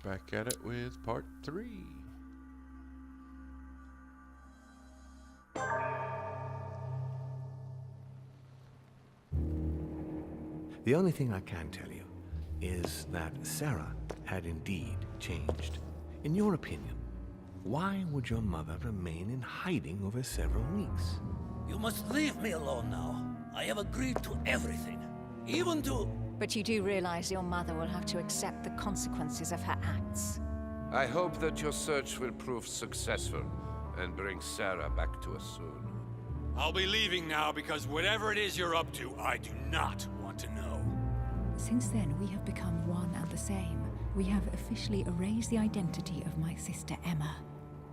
back at it with part 3. The only thing I can tell you is that Sarah had indeed changed. In your opinion, why would your mother remain in hiding over several weeks? You must leave me alone now. I have agreed to everything. Even to... But you do realize your mother will have to accept the consequences of her acts. I hope that your search will prove successful and bring Sarah back to us soon. I'll be leaving now because whatever it is you're up to, I do not want to know. Since then, we have become one and the same. We have officially erased the identity of my sister Emma.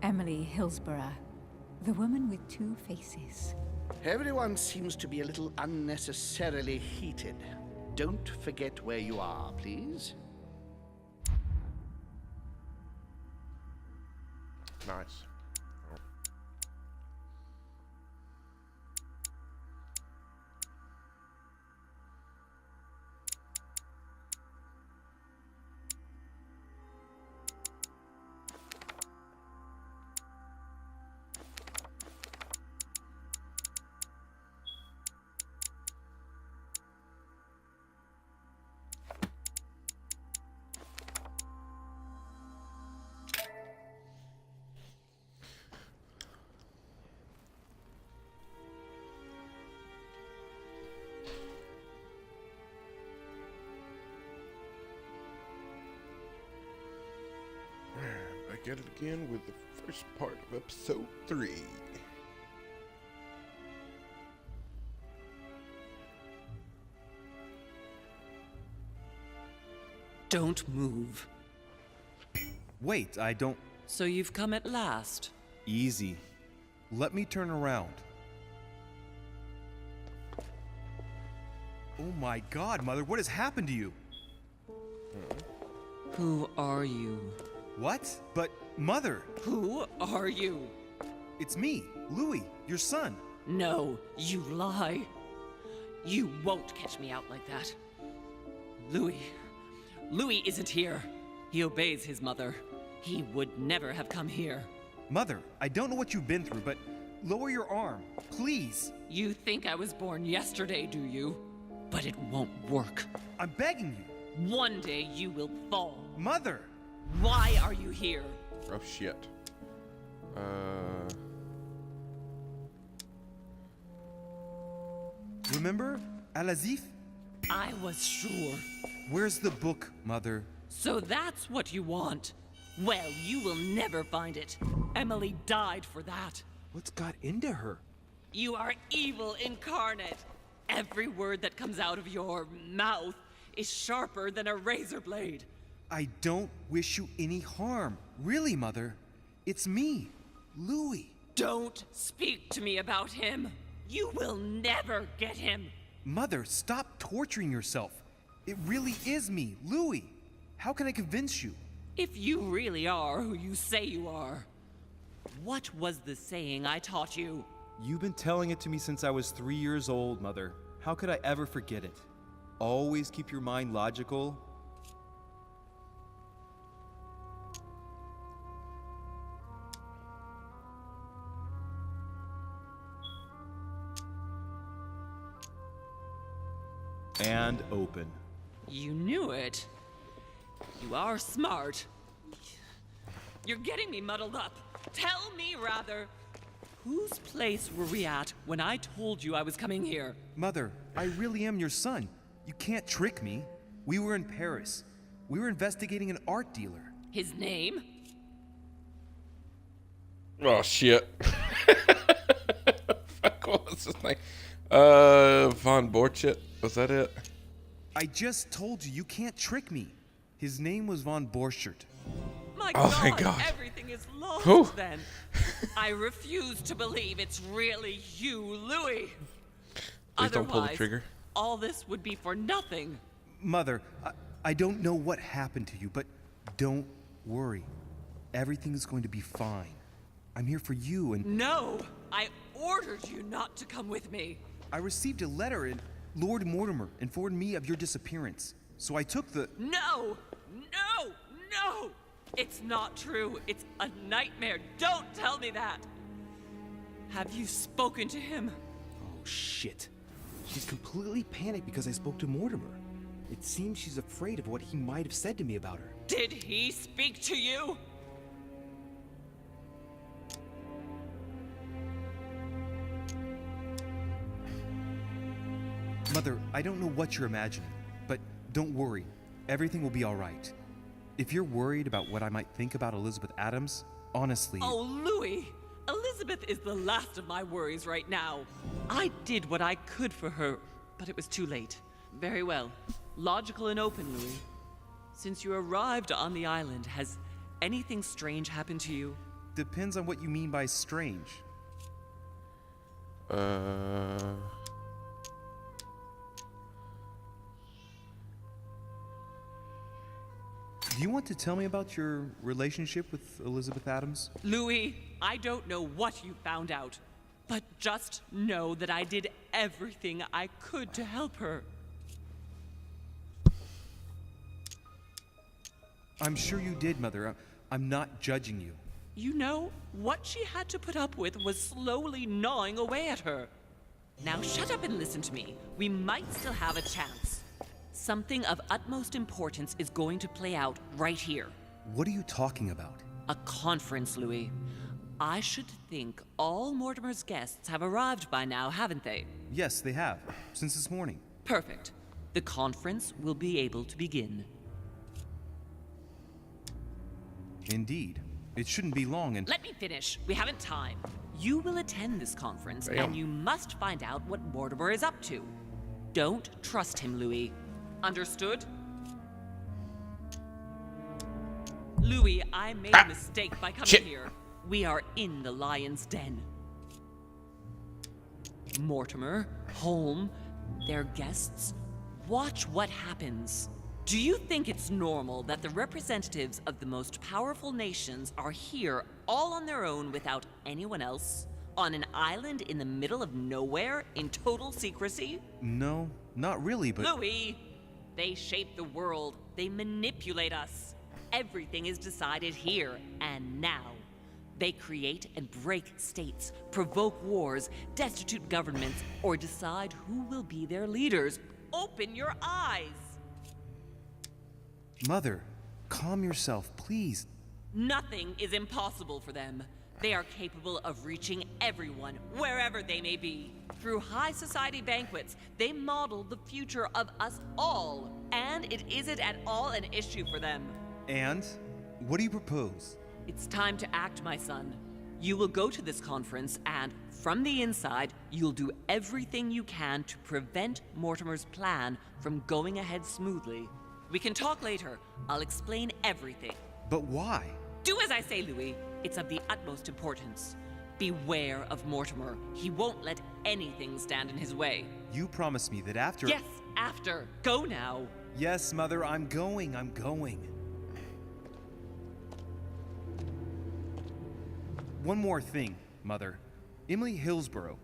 Emily Hillsborough. The woman with two faces. Everyone seems to be a little unnecessarily heated. Don't forget where you are, please. Nice. Back at it again with the first part of episode 3. Don't move. Wait, I don't... So you've come at last. Easy. Let me turn around. Oh my god, Mother, what has happened to you? Who are you? What? But, Mother! Who are you? It's me, Louis, your son. No, you lie. You won't catch me out like that. Louis isn't here. He obeys his mother. He would never have come here. Mother, I don't know what you've been through, but lower your arm, please. You think I was born yesterday, do you? But it won't work. I'm begging you. One day you will fall. Mother! Why are you here? Oh shit. Remember Al-Azif? I was sure. Where's the book, Mother? So that's what you want? Well, you will never find it. Emily died for that. What's got into her? You are evil incarnate. Every word that comes out of your mouth is sharper than a razor blade. I don't wish you any harm. Really, Mother. It's me, Louis. Don't speak to me about him. You will never get him. Mother, stop torturing yourself. It really is me, Louis. How can I convince you? If you really are who you say you are, what was the saying I taught you? You've been telling it to me since I was 3 years old, Mother. How could I ever forget it? Always keep your mind logical. And open. You knew it. You are smart. You're getting me muddled up. Tell me, rather, whose place were we at when I told you I was coming here? Mother, I really am your son. You can't trick me. We were in Paris. We were investigating an art dealer. His name? Oh shit. Fuck, what was his name? Von Borchet. Was that it? I just told you, you can't trick me. His name was von Borchert. My Oh, God, thank God. Everything is lost Whew. then. I refuse to believe it's really you, Louis. Please don't pull the Otherwise, trigger. all this would be for nothing. Mother, I don't know what happened to you, but don't worry. Everything's going to be fine. I'm here for you, and No, I ordered you not to come with me. I received a letter, and Lord Mortimer informed me of your disappearance. So I took the... No! No! No! It's not true. It's a nightmare. Don't tell me that. Have you spoken to him? Oh, shit. She's completely panicked because I spoke to Mortimer. It seems she's afraid of what he might have said to me about her. Did he speak to you? Mother, I don't know what you're imagining, but don't worry. Everything will be all right. If you're worried about what I might think about Elizabeth Adams, honestly... Oh, Louis! Elizabeth is the last of my worries right now. I did what I could for her, but it was too late. Very well. Logical and open, Louis. Since you arrived on the island, has anything strange happened to you? Depends on what you mean by strange. Do you want to tell me about your relationship with Elizabeth Adams? Louis, I don't know what you found out, but just know that I did everything I could to help her. I'm sure you did, Mother. I'm not judging you. You know, what she had to put up with was slowly gnawing away at her. Now shut up and listen to me. We might still have a chance. Something of utmost importance is going to play out right here. What are you talking about? A conference, Louis. I should think all Mortimer's guests have arrived by now, haven't they? Yes, they have. Since this morning. Perfect. The conference will be able to begin. Indeed. It shouldn't be long and... Let me finish. We haven't time. You will attend this conference, and you must find out what Mortimer is up to. Don't trust him, Louis. Understood? Louis, I made a mistake by coming here. We are in the lion's den. Mortimer, Holm, their guests, watch what happens. Do you think it's normal that the representatives of the most powerful nations are here all on their own without anyone else? On an island in the middle of nowhere in total secrecy? No, not really, but... Louis! They shape the world. They manipulate us. Everything is decided here and now. They create and break states, provoke wars, destitute governments, or decide who will be their leaders. Open your eyes! Mother, calm yourself, please. Nothing is impossible for them. They are capable of reaching everyone, wherever they may be. Through high society banquets, they model the future of us all, and it isn't at all an issue for them. And? What do you propose? It's time to act, my son. You will go to this conference, and from the inside, you'll do everything you can to prevent Mortimer's plan from going ahead smoothly. We can talk later. I'll explain everything. But why? Do as I say, Louis. It's of the utmost importance. Beware of Mortimer. He won't let anything stand in his way. You promised me that after... Yes, after. Go now. Yes, Mother, I'm going. One more thing, Mother. Emily Hillsborough,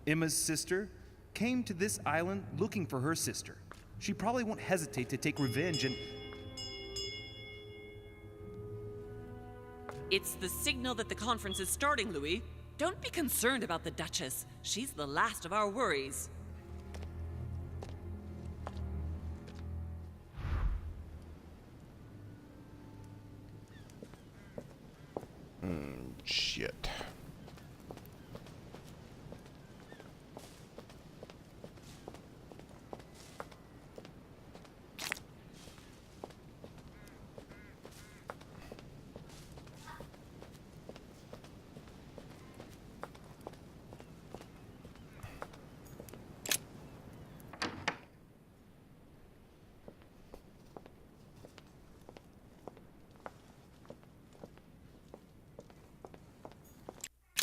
Emma's sister, came to this island looking for her sister. She probably won't hesitate to take revenge and... It's the signal that the conference is starting, Louis. Don't be concerned about the Duchess. She's the last of our worries. Shit.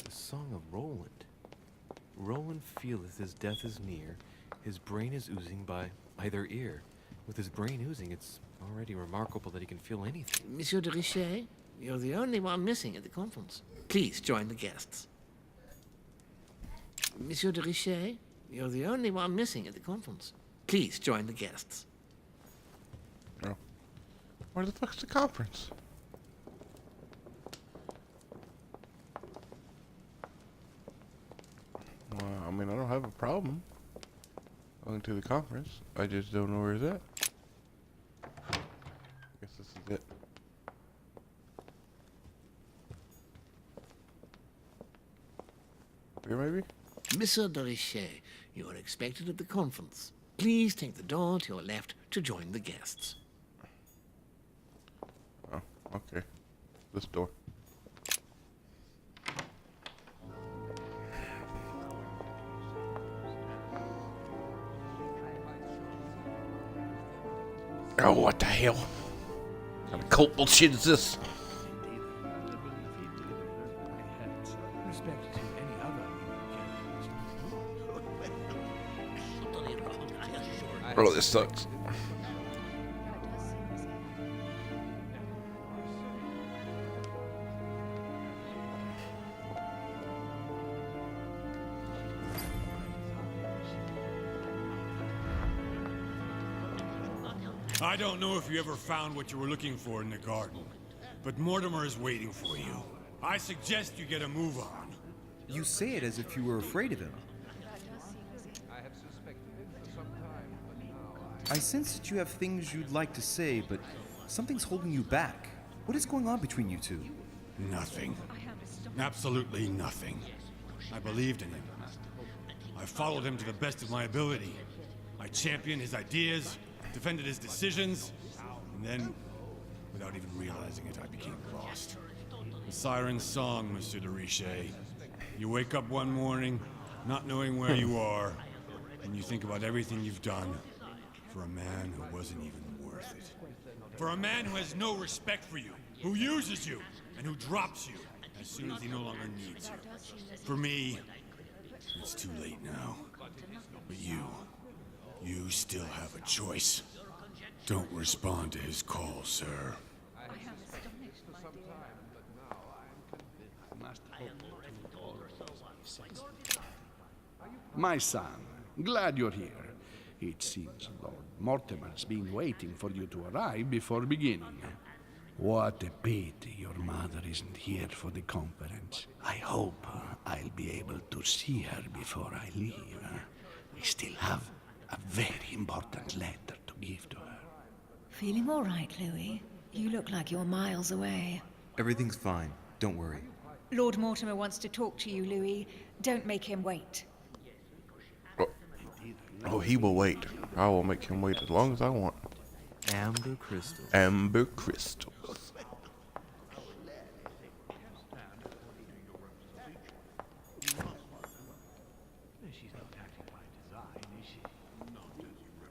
Song of Roland. Roland feeleth his death is near. His brain is oozing by either ear. With his brain oozing, it's already remarkable that he can feel anything. Monsieur de Richet, you're the only one missing at the conference. Please join the guests. Monsieur de Richet, you're the only one missing at the conference. Please join the guests. Oh. Where the fuck's the conference? mean, I don't have a problem going to the conference. I just don't know where it's at. I guess this is it. Here, maybe? Monsieur de Richet, you are expected at the conference. Please take the door to your left to join the guests. Oh, okay. This door. Oh, what the hell? What kind of cult bullshit is this? Respect to any other Totally wrong, I assure you. Bro, this sucks. I don't know if you ever found what you were looking for in the garden, but Mortimer is waiting for you. I suggest you get a move on. You say it as if you were afraid of him. I have suspected it for some time, but now I sense that you have things you'd like to say, but something's holding you back. What is going on between you two? Nothing. Absolutely nothing. I believed in him. I followed him to the best of my ability. I championed his ideas, defended his decisions, and then, without even realizing it, I became lost. The siren's song, Monsieur de Richet. You wake up one morning, not knowing where you are, and you think about everything you've done for a man who wasn't even worth it. For a man who has no respect for you, who uses you, and who drops you as soon as he no longer needs you. For me, it's too late now. But you still have a choice. Don't respond to his call, sir. My son, glad you're here. It seems Lord Mortimer's been waiting for you to arrive before beginning. What a pity your mother isn't here for the conference. I hope I'll be able to see her before I leave. I still have a very important letter to give to her. Feeling all right, Louis? You look like you're miles away. Everything's fine. Don't worry. Lord Mortimer wants to talk to you, Louis. Don't make him wait. Oh, he will wait. I will make him wait as long as I want. Amber crystals. Amber crystals.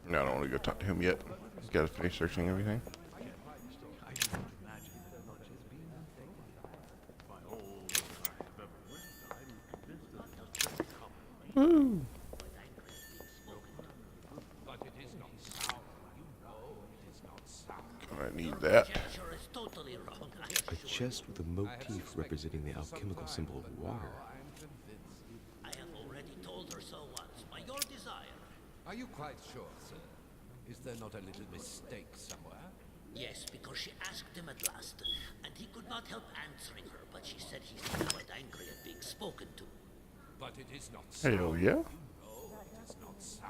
No, I don't want to go talk to him yet. He's got to finish searching everything. Woo! I need that. A chest with a motif representing the alchemical symbol of water. I have already told her so once, by your desire. Are you quite sure, sir? Is there not a little mistake somewhere? Yes, because she asked him at last, and he could not help answering her, but she said he seemed quite angry at being spoken to. But it is not so. Hell yeah. No, it is not so.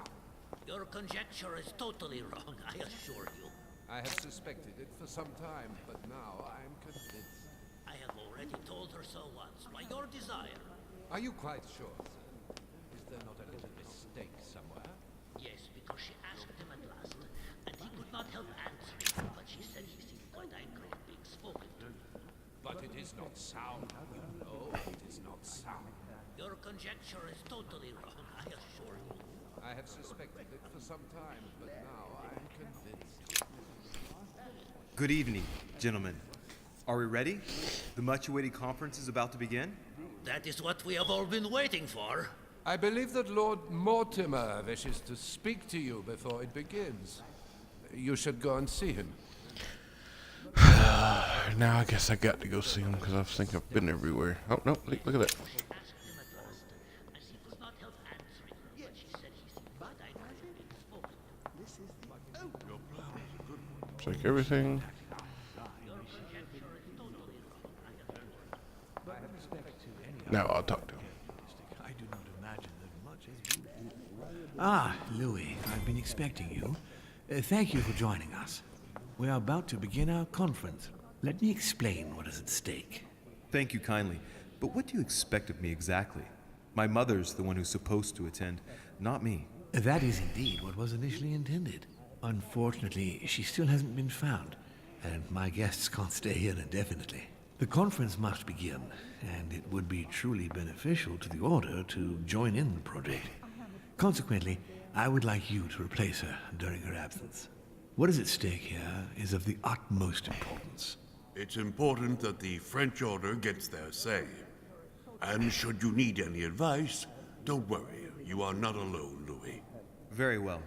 Your conjecture is totally wrong, I assure you. I have suspected it for some time, but now I am convinced. I have already told her so once, by your desire. Are you quite sure, sir? Is there not a little mistake somewhere? Yes, because she asked him at last, and he could not help answering her, but she said he seemed quite angry at being spoken to. But it is not sound. You know it is not sound. Your conjecture is totally wrong, I assure you. I have suspected it for some time, but now I am convinced. Good evening, gentlemen. Are we ready? The much-awaited conference is about to begin? That is what we have all been waiting for. I believe that Lord Mortimer wishes to speak to you before it begins. You should go and see him. Now I guess I got to go see him because I think I've been everywhere. Oh, no, look at that. Check everything. Now I'll talk to him. I do not imagine that much Ah, Louis, I've been expecting you. Thank you for joining us. We are about to begin our conference. Let me explain what is at stake. Thank you kindly, but what do you expect of me exactly? My mother's the one who's supposed to attend, not me. That is indeed what was initially intended. Unfortunately, she still hasn't been found, and my guests can't stay here indefinitely. The conference must begin, and it would be truly beneficial to the Order to join in the project. Consequently, I would like you to replace her during her absence. What is at stake here is of the utmost importance. It's important that the French Order gets their say. And should you need any advice, don't worry. You are not alone, Louis. Very well.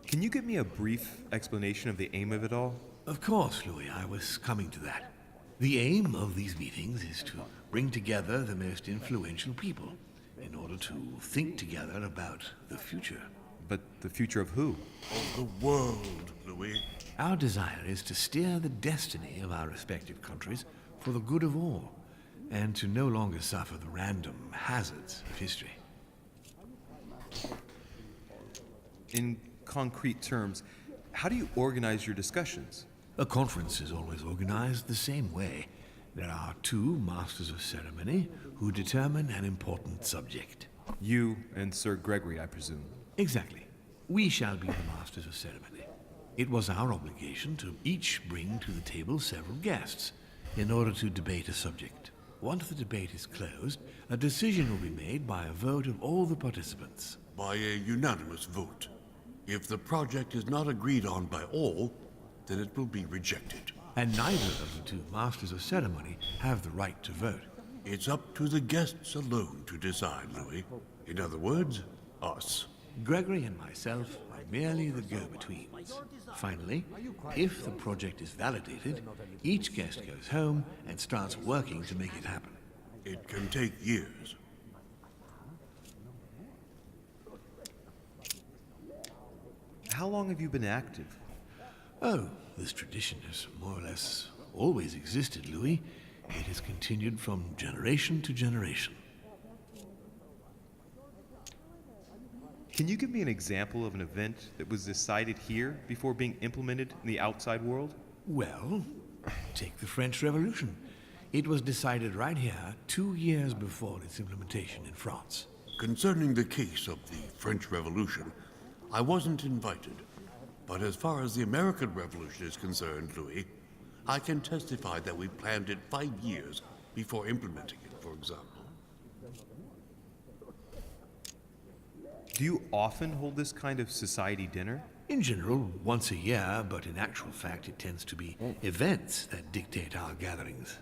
Can you give me a brief explanation of the aim of it all? Of course, Louis, I was coming to that. The aim of these meetings is to bring together the most influential people in order to think together about the future. But the future of who? Of the world, Louis. Our desire is to steer the destiny of our respective countries for the good of all, and to no longer suffer the random hazards of history. In concrete terms, how do you organize your discussions? A conference is always organized the same way. There are two masters of ceremony who determine an important subject. You and Sir Gregory, I presume. Exactly. We shall be the masters of ceremony. It was our obligation to each bring to the table several guests in order to debate a subject. Once the debate is closed, a decision will be made by a vote of all the participants. By a unanimous vote. If the project is not agreed on by all, then it will be rejected. And neither of the two masters of ceremony have the right to vote. It's up to the guests alone to decide, Louis. In other words, us. Gregory and myself are merely the go-betweens. Finally, if the project is validated, each guest goes home and starts working to make it happen. It can take years. How long have you been active? Oh, this tradition has more or less always existed, Louis. It has continued from generation to generation. Can you give me an example of an event that was decided here before being implemented in the outside world? Well, take the French Revolution. It was decided right here 2 years before its implementation in France. Concerning the case of the French Revolution, I wasn't invited. But as far as the American Revolution is concerned, Louis, I can testify that we planned it 5 years before implementing it, for example. Do you often hold this kind of society dinner? In general, once a year, but in actual fact it tends to be events that dictate our gatherings.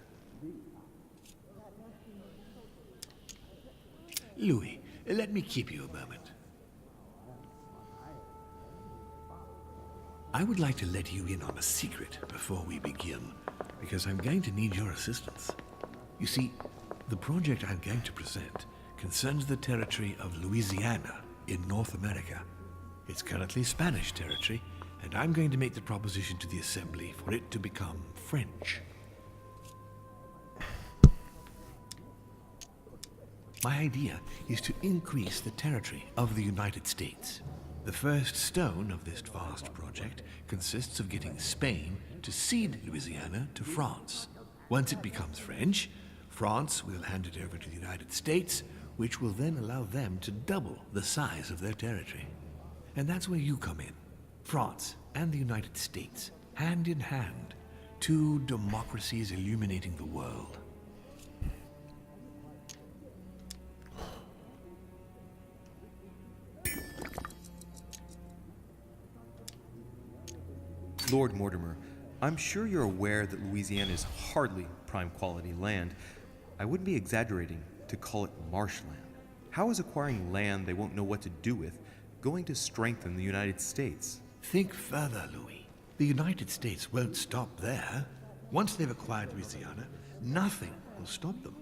Louis, let me keep you a moment. I would like to let you in on a secret before we begin, because I'm going to need your assistance. You see, the project I'm going to present concerns the territory of Louisiana in North America. It's currently Spanish territory, and I'm going to make the proposition to the Assembly for it to become French. My idea is to increase the territory of the United States. The first stone of this vast project consists of getting Spain to cede Louisiana to France. Once it becomes French, France will hand it over to the United States, which will then allow them to double the size of their territory. And that's where you come in. France and the United States, hand in hand, two democracies illuminating the world. Lord Mortimer, I'm sure you're aware that Louisiana is hardly prime quality land. I wouldn't be exaggerating to call it marshland. How is acquiring land they won't know what to do with going to strengthen the United States? Think further, Louis. The United States won't stop there. Once they've acquired Louisiana, nothing will stop them.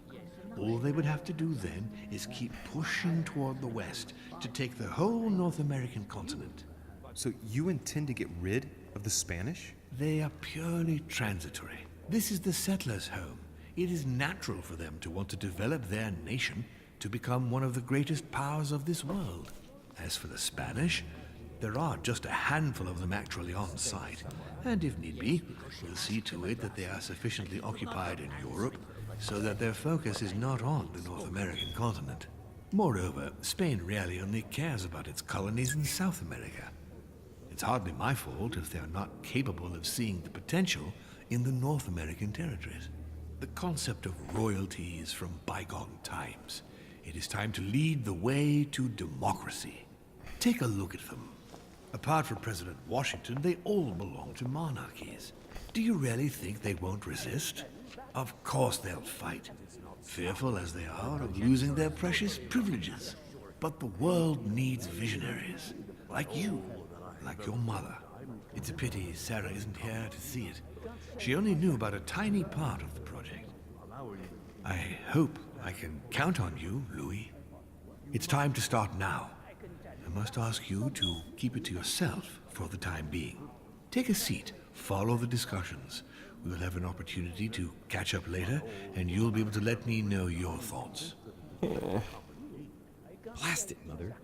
All they would have to do then is keep pushing toward the west to take the whole North American continent. So you intend to get rid of the Spanish? They are purely transitory. This is the settlers' home. It is natural for them to want to develop their nation to become one of the greatest powers of this world. As for the Spanish, there are just a handful of them actually on site, and if need be, we'll see to it that they are sufficiently occupied in Europe so that their focus is not on the North American continent. Moreover, Spain really only cares about its colonies in South America. It's hardly my fault if they're not capable of seeing the potential in the North American territories. The concept of royalty is from bygone times. It is time to lead the way to democracy. Take a look at them. Apart from President Washington, they all belong to monarchies. Do you really think they won't resist? Of course they'll fight, fearful as they are of losing their precious privileges. But the world needs visionaries, like you, like your mother. It's a pity Sarah isn't here to see it. She only knew about a tiny part of the project. I hope I can count on you, Louis. It's time to start now. I must ask you to keep it to yourself for the time being. Take a seat, follow the discussions. We will have an opportunity to catch up later, and you'll be able to let me know your thoughts. Blast it, Mother.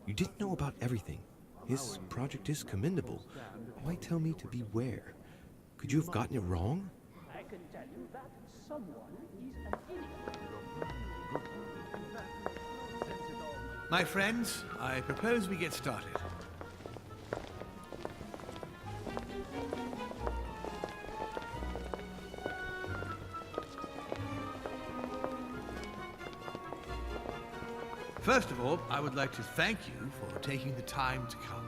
You didn't know about everything. His project is commendable. Why tell me to beware? Could you have gotten it wrong? I can tell you that someone is an idiot. My friends, I propose we get started. First of all, I would like to thank you for taking the time to come.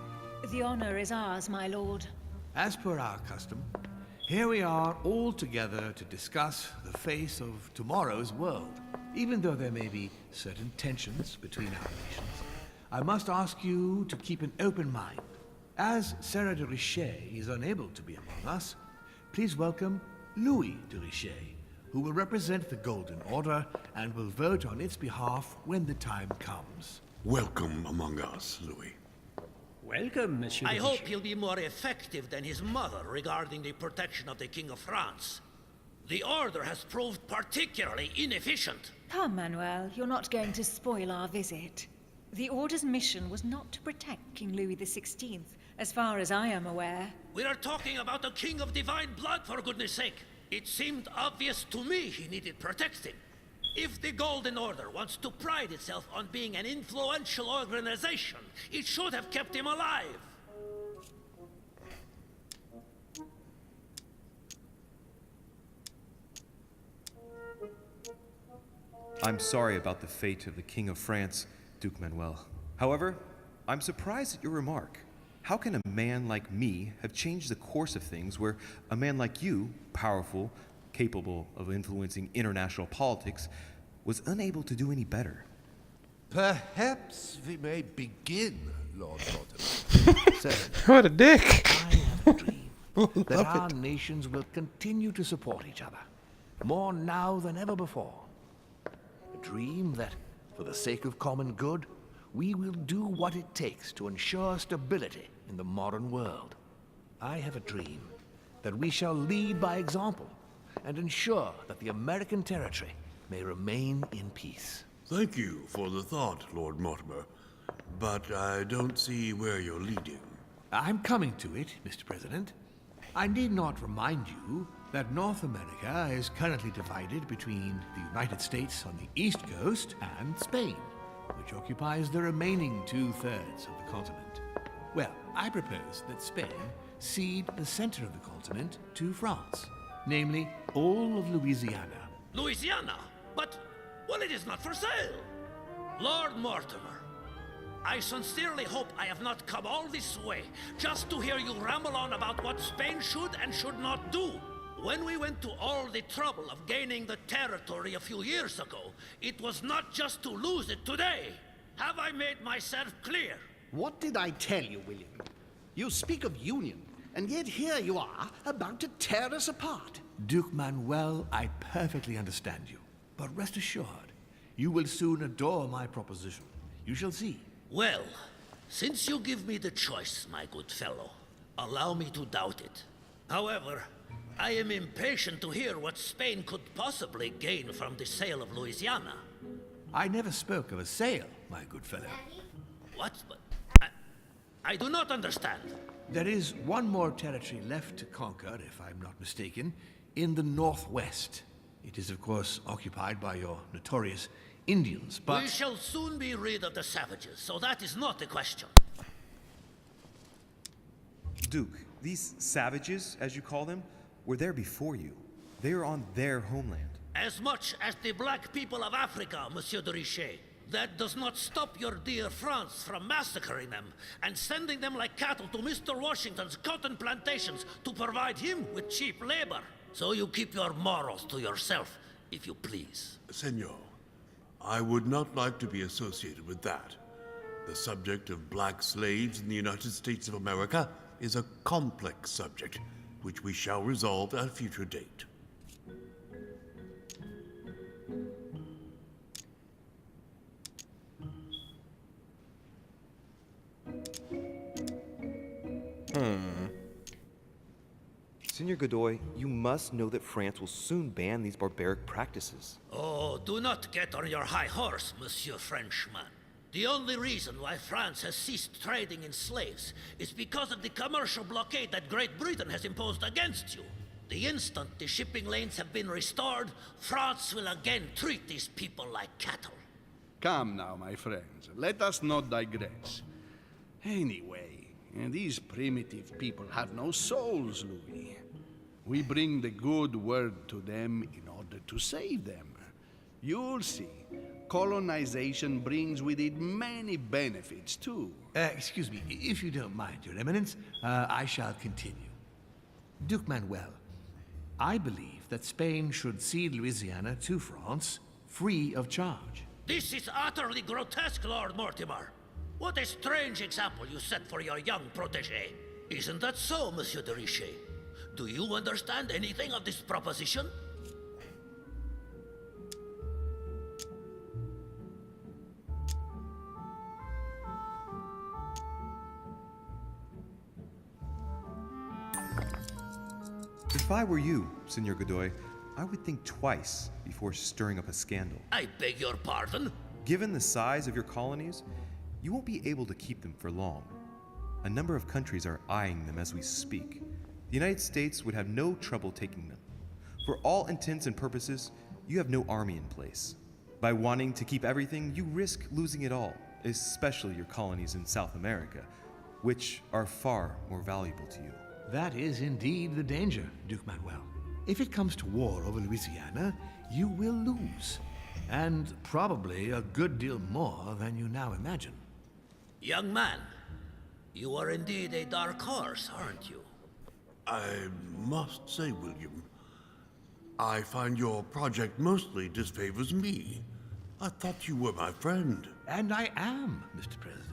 The honor is ours, my lord. As per our custom, here we are all together to discuss the face of tomorrow's world. Even though there may be certain tensions between our nations, I must ask you to keep an open mind. As Sarah de Richet is unable to be among us, please welcome Louis de Richet, who will represent the Golden Order and will vote on its behalf when the time comes. Welcome among us, Louis. Welcome, Monsieur. I hope he'll be more effective than his mother regarding the protection of the King of France. The Order has proved particularly inefficient. Come, Manuel, you're not going to spoil our visit. The Order's mission was not to protect King Louis XVI, as far as I am aware. We are talking about a king of divine blood, for goodness sake. It seemed obvious to me he needed protecting. If the Golden Order wants to pride itself on being an influential organization, it should have kept him alive. I'm sorry about the fate of the King of France, Duke Manuel. However, I'm surprised at your remark. How can a man like me have changed the course of things where a man like you, powerful, capable of influencing international politics, was unable to do any better? Perhaps we may begin, Lord Mortimer. What a dick! I have a dream that our nations will continue to support each other, more now than ever before. A dream that, for the sake of common good, we will do what it takes to ensure stability in the modern world. I have a dream that we shall lead by example and ensure that the American territory may remain in peace. Thank you for the thought, Lord Mortimer, but I don't see where you're leading. I'm coming to it, Mr. President. I need not remind you that North America is currently divided between the United States on the east coast and Spain, which occupies the remaining 2/3 of the continent. Well, I propose that Spain cede the center of the continent to France, namely all of Louisiana. Louisiana? But, well, it is not for sale. Lord Mortimer, I sincerely hope I have not come all this way just to hear you ramble on about what Spain should and should not do. When we went to all the trouble of gaining the territory a few years ago, it was not just to lose it today. Have I made myself clear? What did I tell you, William? You speak of union, and yet here you are, about to tear us apart. Duke Manuel, I perfectly understand you. But rest assured, you will soon adore my proposition. You shall see. Well, since you give me the choice, my good fellow, allow me to doubt it. However, I am impatient to hear what Spain could possibly gain from the sale of Louisiana. I never spoke of a sale, my good fellow. What? I do not understand. There is one more territory left to conquer, if I'm not mistaken, in the northwest. It is, of course, occupied by your notorious Indians, but... We shall soon be rid of the savages, so that is not the question. Duke, these savages, as you call them, were there before you. They are on their homeland. As much as the black people of Africa, Monsieur de Richet. That does not stop your dear France from massacring them and sending them like cattle to Mr. Washington's cotton plantations to provide him with cheap labor. So you keep your morals to yourself, if you please. Senor, I would not like to be associated with that. The subject of black slaves in the United States of America is a complex subject, which we shall resolve at a future date. Senor Godoy, you must know that France will soon ban these barbaric practices. Oh, do not get on your high horse, Monsieur Frenchman. The only reason why France has ceased trading in slaves is because of the commercial blockade that Great Britain has imposed against you. The instant the shipping lanes have been restored, France will again treat these people like cattle. Come now, my friends. Let us not digress. Anyway, these primitive people have no souls, Louis. We bring the good word to them in order to save them. You'll see. Colonization brings with it many benefits, too. Excuse me, if you don't mind, Your Eminence, I shall continue. Duke Manuel, I believe that Spain should cede Louisiana to France, free of charge. This is utterly grotesque, Lord Mortimer. What a strange example you set for your young protégé. Isn't that so, Monsieur de Richet? Do you understand anything of this proposition? If I were you, Senor Godoy, I would think twice before stirring up a scandal. I beg your pardon? Given the size of your colonies, you won't be able to keep them for long. A number of countries are eyeing them as we speak. The United States would have no trouble taking them. For all intents and purposes, you have no army in place. By wanting to keep everything, you risk losing it all, especially your colonies in South America, which are far more valuable to you. That is indeed the danger, Duke Manuel. If it comes to war over Louisiana, you will lose. And probably a good deal more than you now imagine. Young man, you are indeed a dark horse, aren't you? I must say, William, I find your project mostly disfavors me. I thought you were my friend. And I am, Mr. President.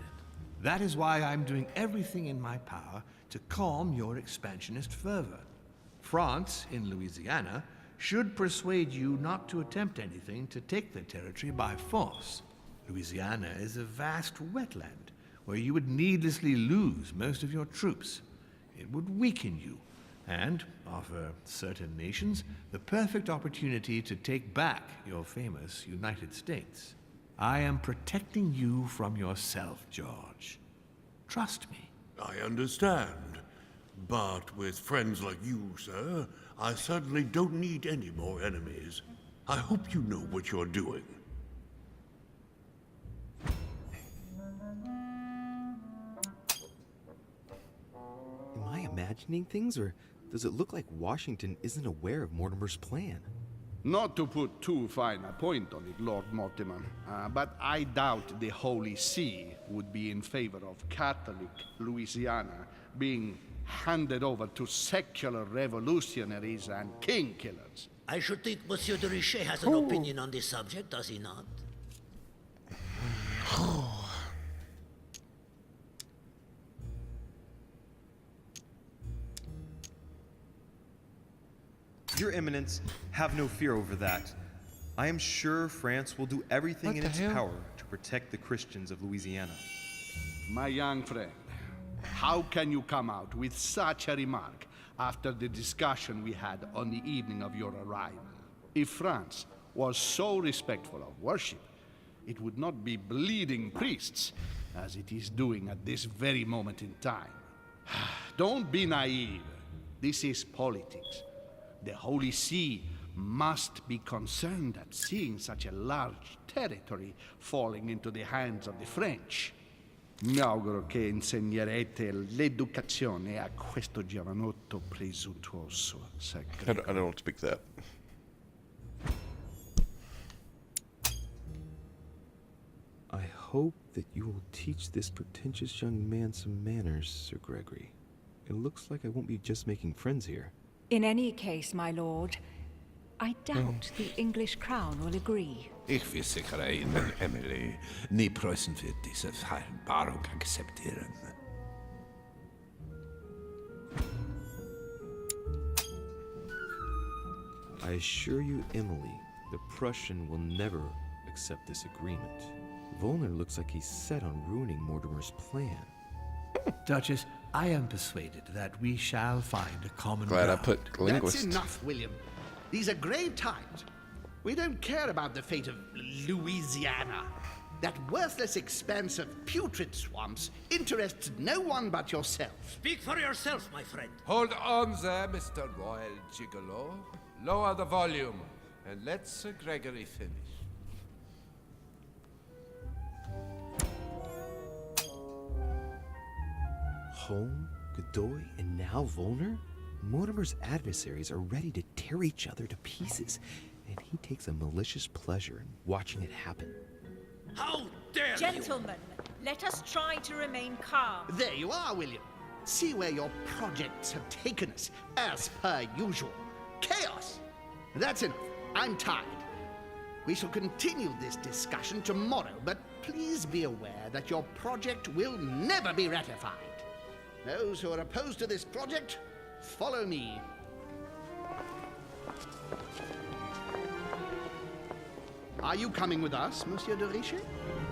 That is why I'm doing everything in my power to calm your expansionist fervor. France, in Louisiana, should persuade you not to attempt anything to take the territory by force. Louisiana is a vast wetland where you would needlessly lose most of your troops. It would weaken you and offer certain nations the perfect opportunity to take back your famous United States. I am protecting you from yourself, George. Trust me. I understand. But with friends like you, sir, I certainly don't need any more enemies. I hope you know what you're doing. Am I imagining things, or does it look like Washington isn't aware of Mortimer's plan? Not to put too fine a point on it, Lord Mortimer, but I doubt the Holy See would be in favor of Catholic Louisiana being handed over to secular revolutionaries and king killers. I should think Monsieur de Richet has an opinion on this subject, does he not? Your Eminence, have no fear over that. I am sure France will do everything in its power to protect the Christians of Louisiana. My young friend, how can you come out with such a remark after the discussion we had on the evening of your arrival? If France was so respectful of worship, it would not be bleeding priests, as it is doing at this very moment in time. Don't be naive. This is politics. The Holy See must be concerned at seeing such a large territory falling into the hands of the French. Mi auguro che insegnerete l'educazione a questo giovanotto presuntuoso, Sacred. I don't speak that. I hope that you will teach this pretentious young man some manners, Sir Gregory. It looks like I won't be just making friends here. In any case, my lord, I doubt the English crown will agree. Ich versichere Ihnen, Emily, nie Preußen wird diese Vereinbarung akzeptieren. I assure you, Emily, the Prussian will never accept this agreement. Volner looks like he's set on ruining Mortimer's plan. Duchess, I am persuaded that we shall find a common Glad ground. I put linguist. That's enough, William. These are grave times. We don't care about the fate of Louisiana. That worthless expanse of putrid swamps interests no one but yourself. Speak for yourself, my friend. Hold on there, Mr. Royal Gigolo. Lower the volume, and let Sir Gregory finish. Holm, Godoy, and now Volner? Mortimer's adversaries are ready to tear each other to pieces, and he takes a malicious pleasure in watching it happen. How dare you! Gentlemen, let us try to remain calm. There you are, William. See where your projects have taken us, as per usual. Chaos! That's enough. I'm tired. We shall continue this discussion tomorrow, but please be aware that your project will never be ratified. Those who are opposed to this project, follow me. Are you coming with us, Monsieur de Richet?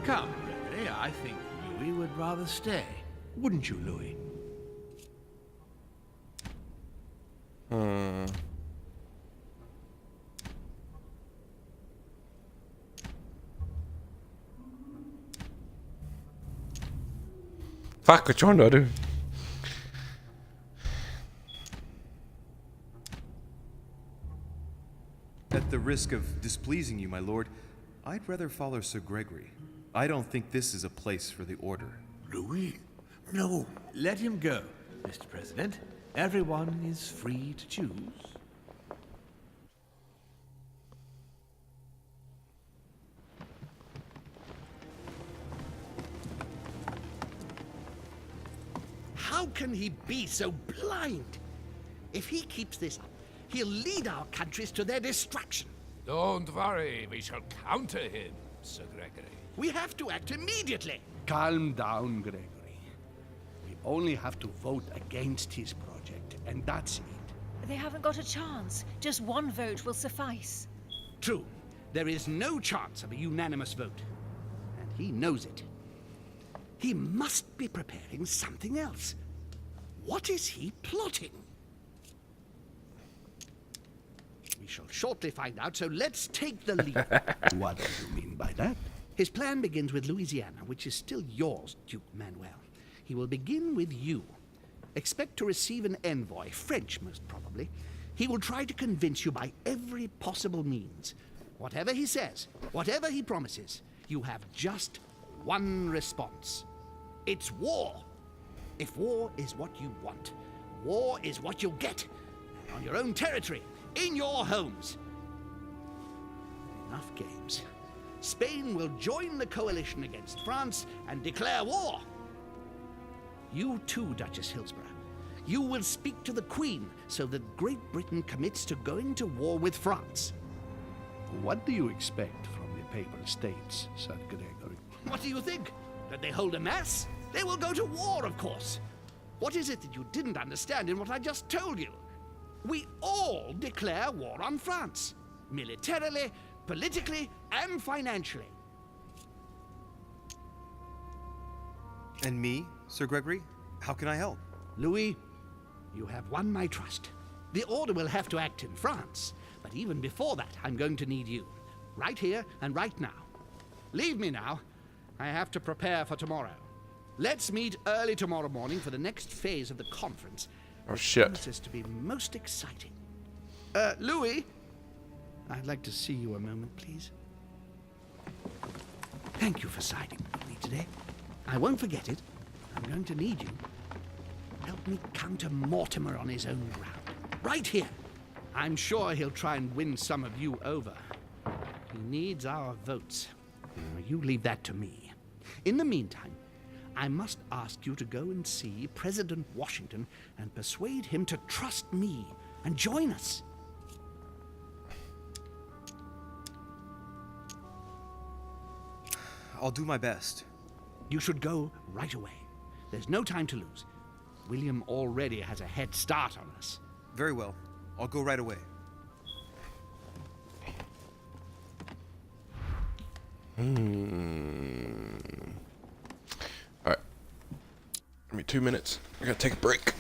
Come, Gregory, I think Louis would rather stay. Wouldn't you, Louis? Fuck, what you want to do? At the risk of displeasing you, my lord, I'd rather follow Sir Gregory. I don't think this is a place for the Order. Louis? No. Let him go, Mr. President. Everyone is free to choose. How can he be so blind? If he keeps this up, he'll lead our countries to their destruction. Don't worry, we shall counter him, Sir Gregory. We have to act immediately. Calm down, Gregory. We only have to vote against his project, and that's it. They haven't got a chance. Just one vote will suffice. True. There is no chance of a unanimous vote. And he knows it. He must be preparing something else. What is he plotting? We shall shortly find out, so let's take the lead. What do you mean by that? His plan begins with Louisiana, which is still yours, Duke Manuel. He will begin with you. Expect to receive an envoy, French most probably. He will try to convince you by every possible means. Whatever he says, whatever he promises, you have just one response. It's war. If war is what you want, war is what you'll get. On your own territory, in your homes. Enough games. Spain will join the coalition against France and declare war. You too, Duchess Hillsborough. You will speak to the Queen so that Great Britain commits to going to war with France. What do you expect from the Papal States, Sir Gregory? What do you think? That they hold a mass? They will go to war, of course. What is it that you didn't understand in what I just told you? We all declare war on France. Militarily, politically, and financially. And me, Sir Gregory? How can I help? Louis, you have won my trust. The Order will have to act in France, but even before that, I'm going to need you. Right here and right now. Leave me now. I have to prepare for tomorrow. Let's meet early tomorrow morning for the next phase of the conference. Oh, It shit. promises to be most exciting. Louis? I'd like to see you a moment, please. Thank you for siding with me today. I won't forget it. I'm going to need you. Help me counter Mortimer on his own ground. Right here. I'm sure he'll try and win some of you over. He needs our votes. Now, you leave that to me. In the meantime, I must ask you to go and see President Washington and persuade him to trust me and join us. I'll do my best. You should go right away. There's no time to lose. William already has a head start on us. Very well. I'll go right away. Alright. Give me 2 minutes. I gotta take a break.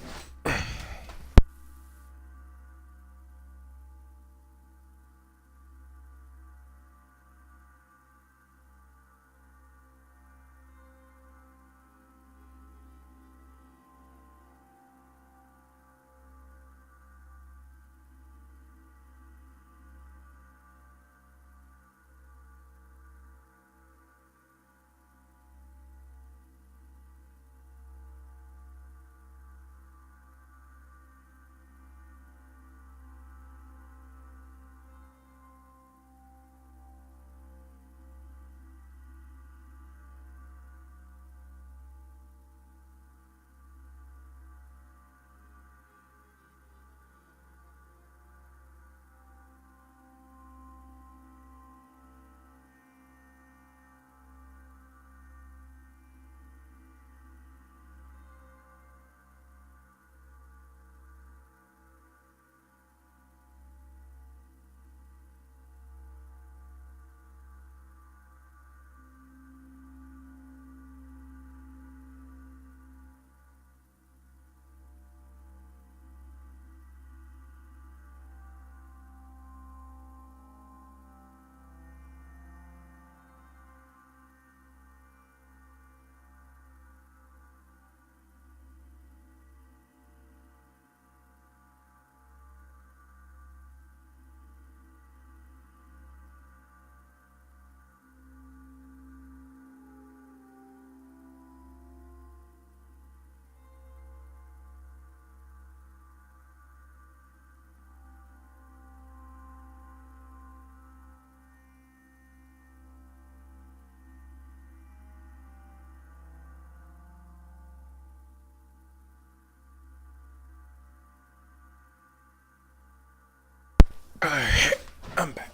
Alright, I'm back.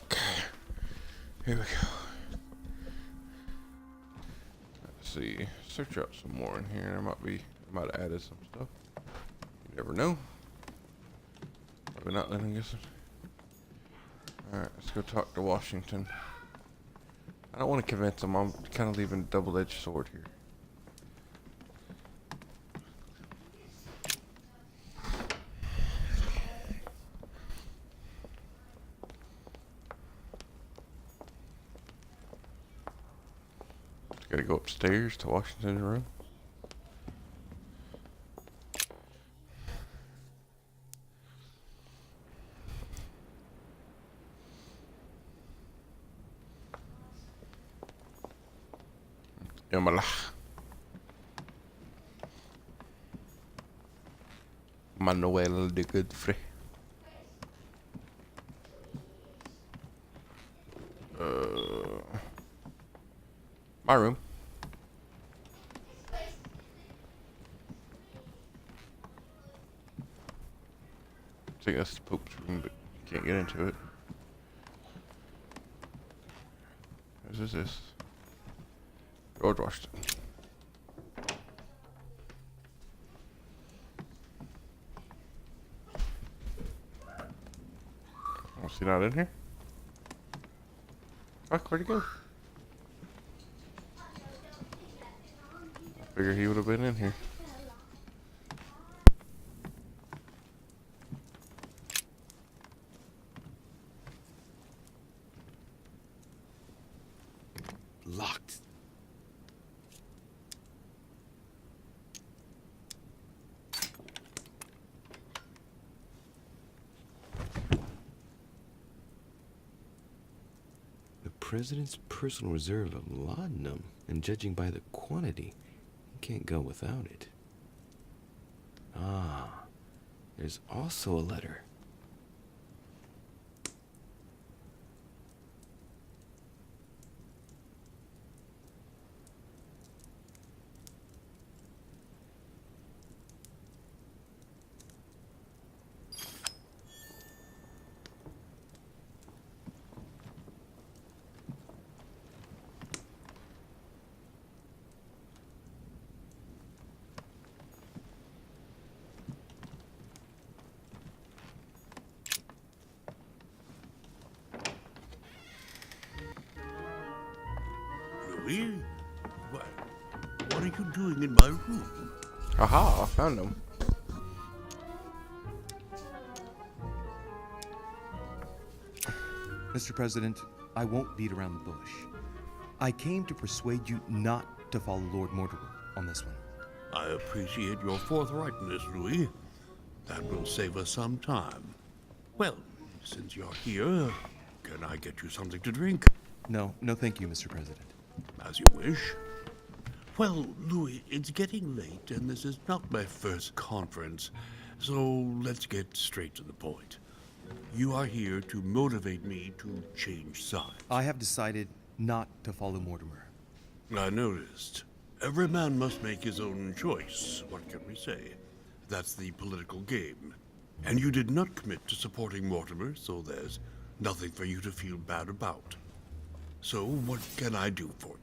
Here we go. Let's see. Search out some more in here. I might have added some stuff. You never know. Probably not then, I'm guessing. Alright, let's go talk to Washington. I don't want to convince him. I'm kind of leaving a double-edged sword here. Gotta go upstairs to Washington's room. Yamala. Manuel de Godfrey. My room. I think that's the Pope's room, but you can't get into it. Whose is this? George Washington. Oh, is he not in here? Fuck, where'd he go? I figured he would have been in here. Locked. president's personal reserve of laudanum, and judging by the quantity, he can't go without it. Ah, there's also a letter. Louis? What are you doing in my room? Aha, I found him. Mr. President, I won't beat around the bush. I came to persuade you not to follow Lord Mortimer on this one. I appreciate your forthrightness, Louis. That will save us some time. Well, since you're here, can I get you something to drink? No, thank you, Mr. President. As you wish. Well, Louis, it's getting late, and this is not my first conference, so let's get straight to the point. You are here to motivate me to change sides. I have decided not to follow Mortimer. I noticed. Every man must make his own choice. What can we say? That's the political game. And you did not commit to supporting Mortimer, so there's nothing for you to feel bad about. So what can I do for you?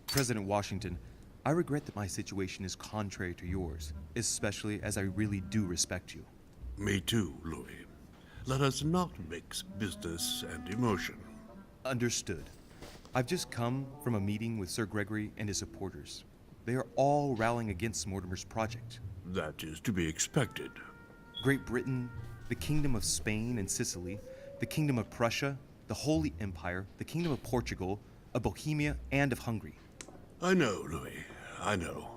President Washington, I regret that my situation is contrary to yours, especially as I really do respect you. Me too, Louis. Let us not mix business and emotion. Understood. I've just come from a meeting with Sir Gregory and his supporters. They are all rallying against Mortimer's project. That is to be expected. Great Britain, the Kingdom of Spain and Sicily, the Kingdom of Prussia, the Holy Empire, the Kingdom of Portugal, of Bohemia, and of Hungary. I know, Louis. I know.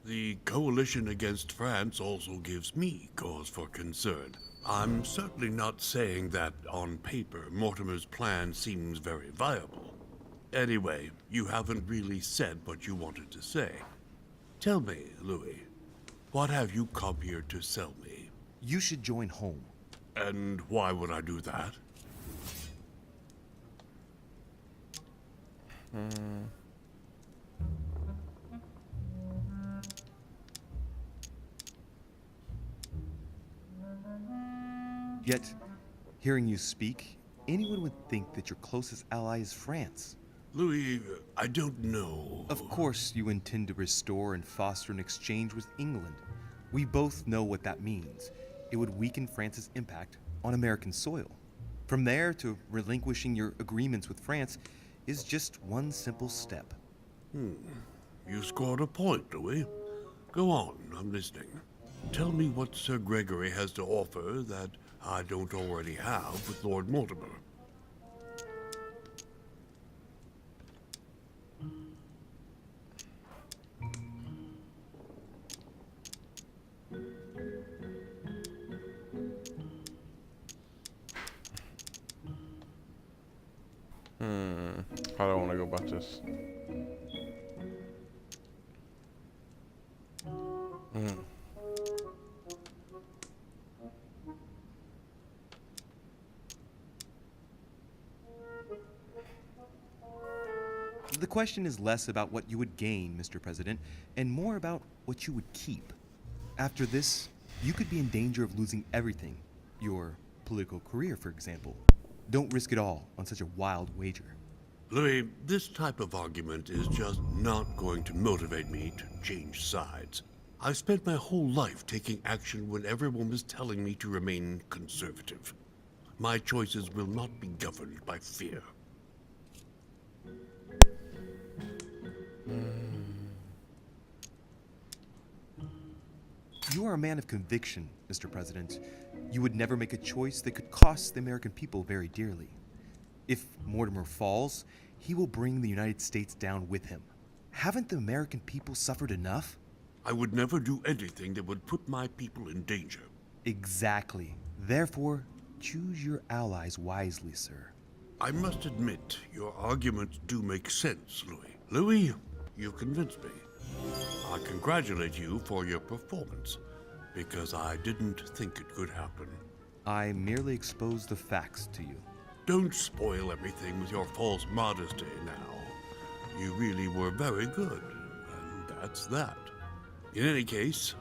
The coalition against France also gives me cause for concern. I'm certainly not saying that, on paper, Mortimer's plan seems very viable. Anyway, you haven't really said what you wanted to say. Tell me, Louis, what have you come here to sell me? You should join home. And why would I do that? Yet, hearing you speak, anyone would think that your closest ally is France. Louis, I don't know. Of course, you intend to restore and foster an exchange with England. We both know what that means. It would weaken France's impact on American soil. From there to relinquishing your agreements with France is just one simple step. You scored a point, Louis. Go on, I'm listening. Tell me what Sir Gregory has to offer that I don't already have with Lord Mortimer. How do I want to go about this? The question is less about what you would gain, Mr. President, and more about what you would keep. After this, you could be in danger of losing everything. Your political career, for example. Don't risk it all on such a wild wager. Louis, this type of argument is just not going to motivate me to change sides. I've spent my whole life taking action when everyone was telling me to remain conservative. My choices will not be governed by fear. You are a man of conviction, Mr. President. You would never make a choice that could cost the American people very dearly. If Mortimer falls, he will bring the United States down with him. Haven't the American people suffered enough? I would never do anything that would put my people in danger. Exactly. Therefore, choose your allies wisely, sir. I must admit, your arguments do make sense, Louis. Louis, you've convinced me. I congratulate you for your performance, because I didn't think it could happen. I merely exposed the facts to you. Don't spoil everything with your false modesty now. You really were very good, and that's that. In any case,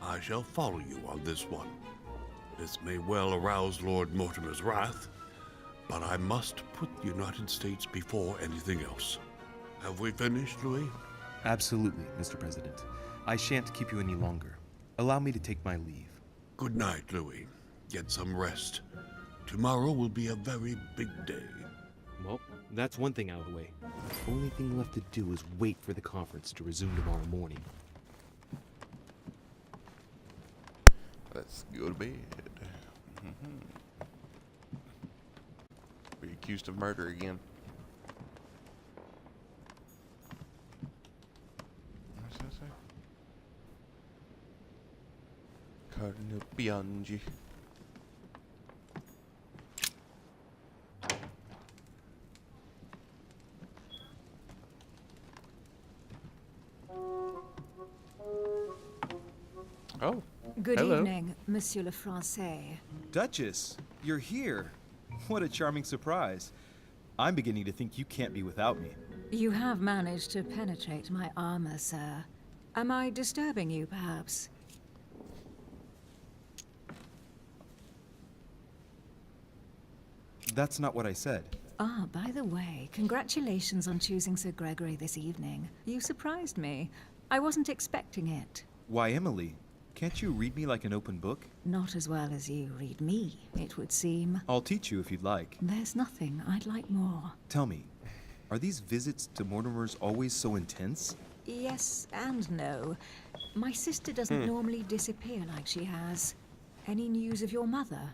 I shall follow you on this one. This may well arouse Lord Mortimer's wrath, but I must put the United States before anything else. Have we finished, Louis? Absolutely, Mr. President. I shan't keep you any longer. Allow me to take my leave. Good night, Louis. Get some rest. Tomorrow will be a very big day. Well, that's one thing out of the way. Only thing left to do is wait for the conference to resume tomorrow morning. Let's go to bed. Be accused of murder again. What's that say? Cardinal Bianchi. Oh. Good Hello. evening, Monsieur le Français. Duchess, you're here. What a charming surprise. I'm beginning to think you can't be without me. You have managed to penetrate my armor, sir. Am I disturbing you, perhaps? That's not what I said. Ah, by the way, congratulations on choosing Sir Gregory this evening. You surprised me. I wasn't expecting it. Why, Emily, can't you read me like an open book? Not as well as you read me, it would seem. I'll teach you if you'd like. There's nothing I'd like more. Tell me, are these visits to Mortimer's always so intense? Yes and no. My sister doesn't normally disappear like she has. Any news of your mother?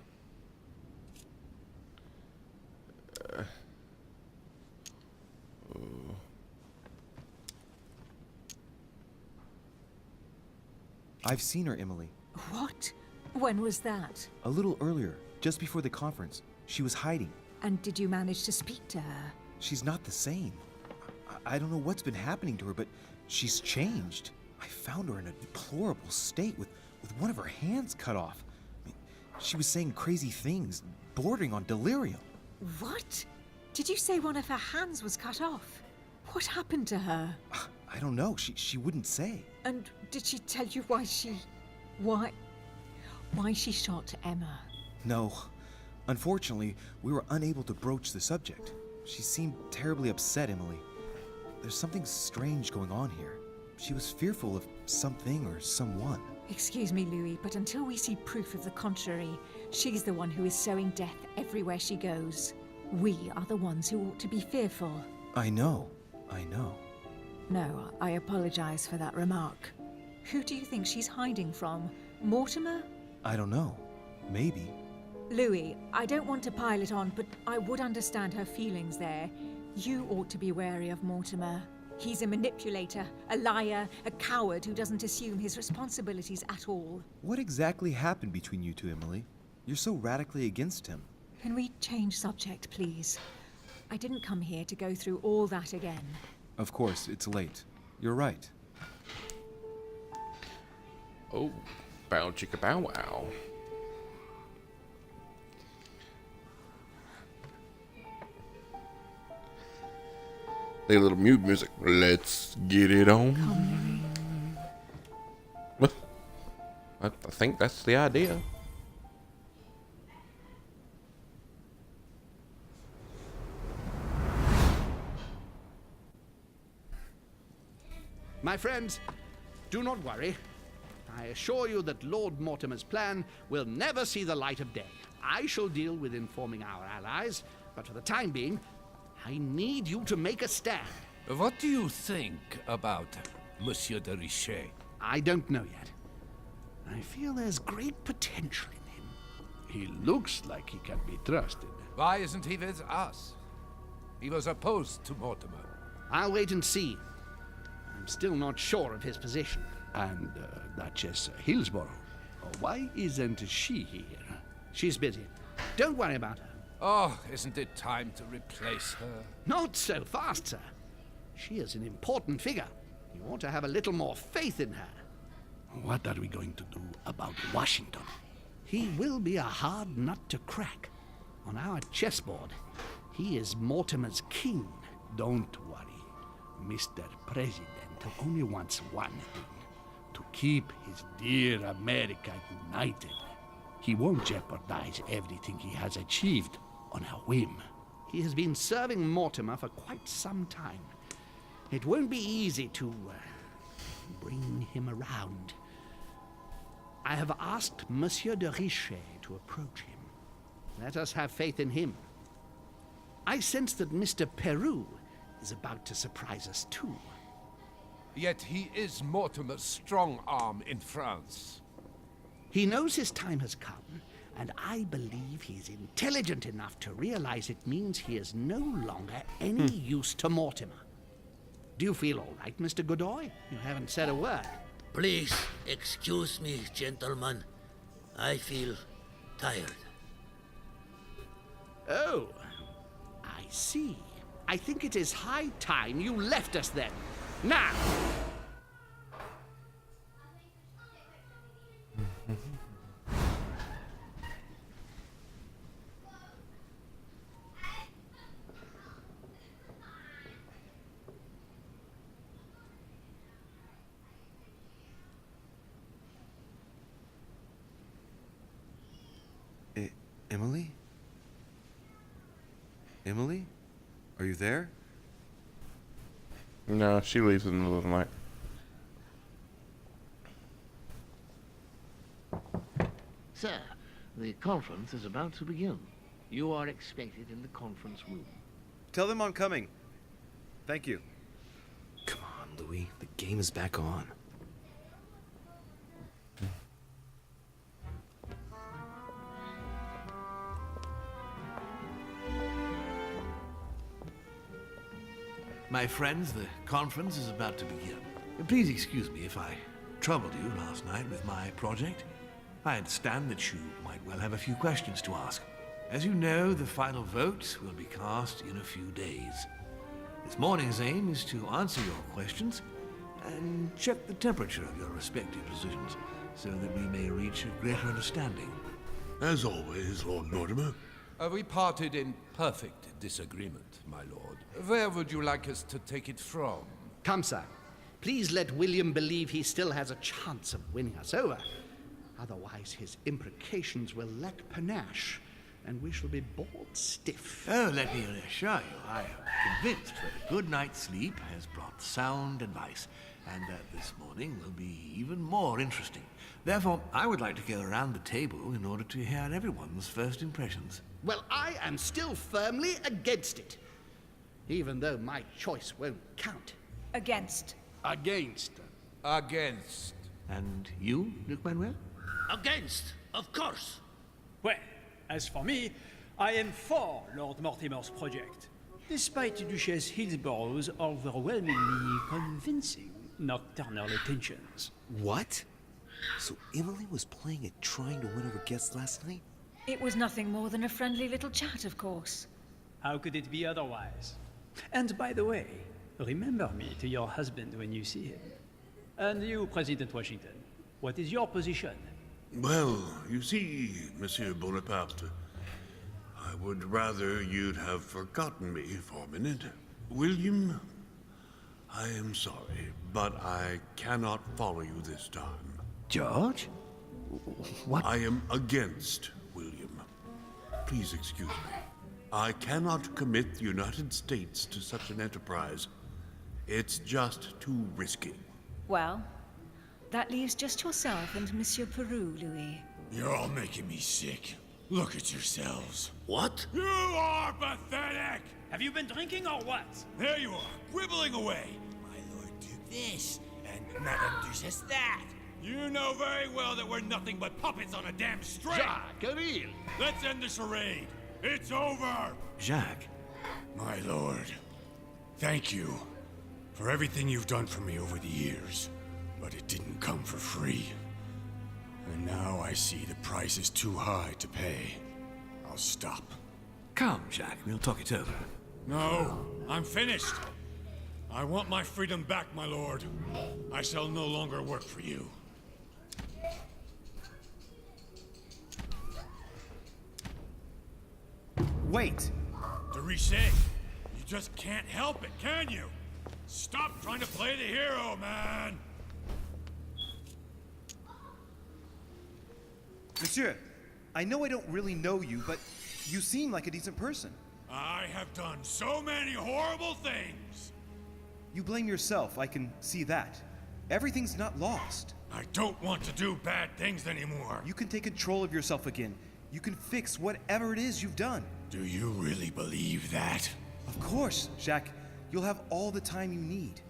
I've seen her, Emily. What? When was that? A little earlier, just before the conference. She was hiding. And did you manage to speak to her? She's not the same. I don't know what's been happening to her, but she's changed. I found her in a deplorable state with one of her hands cut off. I mean, she was saying crazy things, bordering on delirium. What? Did you say one of her hands was cut off? What happened to her? I don't know. She wouldn't say. And did she tell you why she shot Emma? No. Unfortunately, we were unable to broach the subject. She seemed terribly upset, Emily. There's something strange going on here. She was fearful of something or someone. Excuse me, Louis, but until we see proof of the contrary, she's the one who is sowing death everywhere she goes. We are the ones who ought to be fearful. I know. No, I apologize for that remark. Who do you think she's hiding from? Mortimer? I don't know. Maybe. Louis, I don't want to pile it on, but I would understand her feelings there. You ought to be wary of Mortimer. He's a manipulator, a liar, a coward who doesn't assume his responsibilities at all. What exactly happened between you two, Emily? You're so radically against him. Can we change subject, please? I didn't come here to go through all that again. Of course, it's late. You're right. Oh, bow chicka bow wow. They little mute music. Let's get it on. Well, I think that's the idea. My friends, do not worry. I assure you that Lord Mortimer's plan will never see the light of day. I shall deal with informing our allies, but for the time being, I need you to make a stand. What do you think about Monsieur de Richet? I don't know yet. I feel there's great potential in him. He looks like he can be trusted. Why isn't he with us? He was opposed to Mortimer. I'll wait and see. I'm still not sure of his position. And Duchess Hillsborough. Why isn't she here? She's busy. Don't worry about her. Oh, isn't it time to replace her? Not so fast, sir. She is an important figure. You ought to have a little more faith in her. What are we going to do about Washington? He will be a hard nut to crack. On our chessboard, he is Mortimer's king. Don't worry. Mr. President only wants one thing. To keep his dear America united. He won't jeopardize everything he has achieved on a whim. He has been serving Mortimer for quite some time. It won't be easy to bring him around. I have asked Monsieur de Richet to approach him. Let us have faith in him. I sense that Mr. Peru is about to surprise us too. Yet he is Mortimer's strong arm in France. He knows his time has come, and I believe he's intelligent enough to realize it means he is no longer any use to Mortimer. Do you feel all right, Mr. Godoy? You haven't said a word. Please, excuse me, gentlemen. I feel tired. Oh, I see. I think it is high time you left us then. Now! Emily? Emily? Are you there? No, she leaves in the middle of the night. Sir, the conference is about to begin. You are expected in the conference room. Tell them I'm coming. Thank you. Come on, Louis. The game is back on. My friends, the conference is about to begin. Please excuse me if I troubled you last night with my project. I understand that you might well have a few questions to ask. As you know, the final vote will be cast in a few days. This morning's aim is to answer your questions and check the temperature of your respective positions so that we may reach a greater understanding. As always, Lord Mortimer. We parted in perfect disagreement, my lord. Where would you like us to take it from? Come, sir. Please let William believe he still has a chance of winning us over. Otherwise, his imprecations will lack panache, and we shall be bored stiff. Oh, let me reassure you, I am convinced that a good night's sleep has brought sound advice, and that this morning will be even more interesting. Therefore, I would like to go around the table in order to hear everyone's first impressions. Well, I am still firmly against it, even though my choice won't count. Against. Against. Against. And you, Luc Manuel? Against, of course. Well, as for me, I am for Lord Mortimer's project, despite Duchess Hillsborough's overwhelmingly convincing nocturnal attentions. What? So Emily was playing at trying to win over guests last night? It was nothing more than a friendly little chat, of course. How could it be otherwise? And by the way, remember me to your husband when you see him. And you, President Washington, what is your position? Well, you see, Monsieur Bonaparte, I would rather you'd have forgotten me for a minute. William, I am sorry, but I cannot follow you this time. George? What? I am against William. Please excuse me. I cannot commit the United States to such an enterprise. It's just too risky. Well, that leaves just yourself and Monsieur Peru, Louis. You're all making me sick. Look at yourselves. What? You are pathetic! Have you been drinking or what? There you are, quibbling away. My Lord Duke this, and Madame Duchess that. You know very well that we're nothing but puppets on a damn string. Jacques, Camille. Let's end the charade. It's over. Jacques. My lord, thank you. for everything you've done for me over the years. But it didn't come for free. And now I see the price is too high to pay. I'll stop. Come, Jack, we'll talk it over. No, I'm finished. I want my freedom back, my lord. I shall no longer work for you. Wait! De Richet, you just can't help it, can you? Stop trying to play the hero, man! Monsieur, I know I don't really know you, but you seem like a decent person. I have done so many horrible things! You blame yourself, I can see that. Everything's not lost. I don't want to do bad things anymore. You can take control of yourself again. You can fix whatever it is you've done. Do you really believe that? Of course, Jacques. You'll have all the time you need.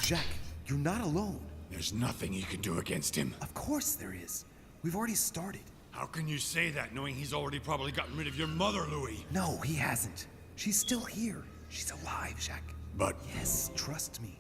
Jacques, you're not alone. There's nothing you can do against him. Of course there is. We've already started. How can you say that, knowing he's already probably gotten rid of your mother, Louis? No, he hasn't. She's still here. She's alive, Jacques. But... Yes, trust me.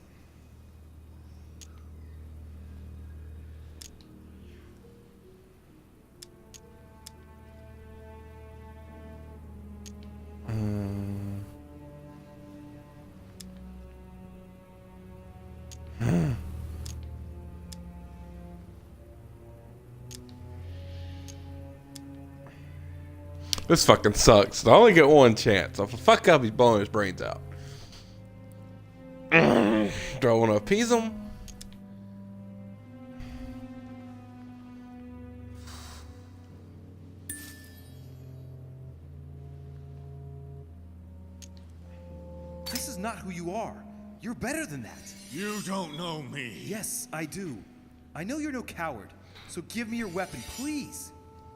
This fucking sucks. I only get one chance. If I fuck up, he's blowing his brains out. Do I want to appease him? This is not who you are. You're better than that. You don't know me. Yes, I do. I know you're no coward. So give me your weapon, please.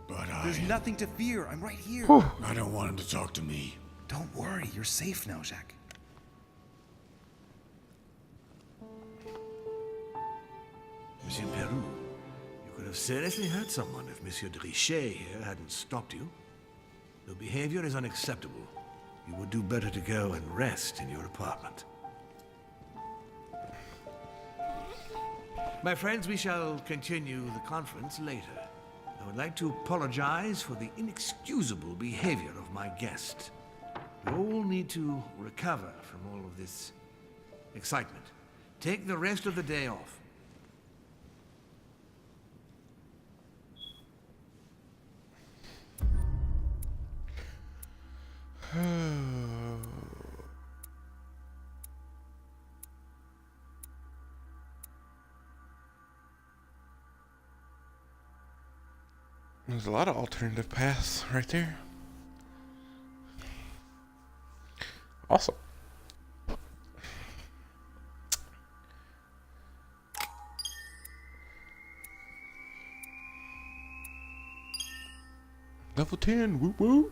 But There's nothing to fear. I'm right here. I don't want him to talk to me. Don't worry. You're safe now, Jacques. Monsieur Peru, you could have seriously hurt someone if Monsieur de Richet here hadn't stopped you. Your behavior is unacceptable. You would do better to go and rest in your apartment. My friends, we shall continue the conference later. I would like to apologize for the inexcusable behavior of my guest. We all need to recover from all of this excitement. Take the rest of the day off. There's a lot of alternative paths right there. Awesome. Level 10, whoop whoop.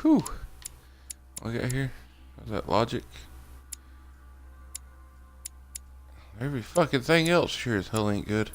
Whew. What we got here? Is that logic? Every fucking thing else sure as hell ain't good.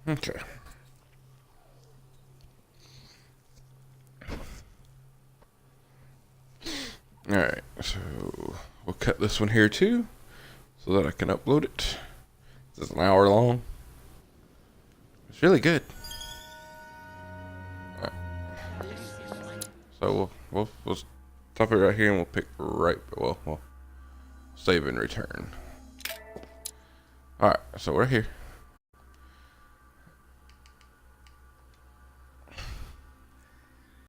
Okay. Alright, so we'll cut this one here too. so that I can upload it. This is an hour long. It's really good. Alright. So we'll stop it right here and we'll pick we'll save and return. Alright, so we're here.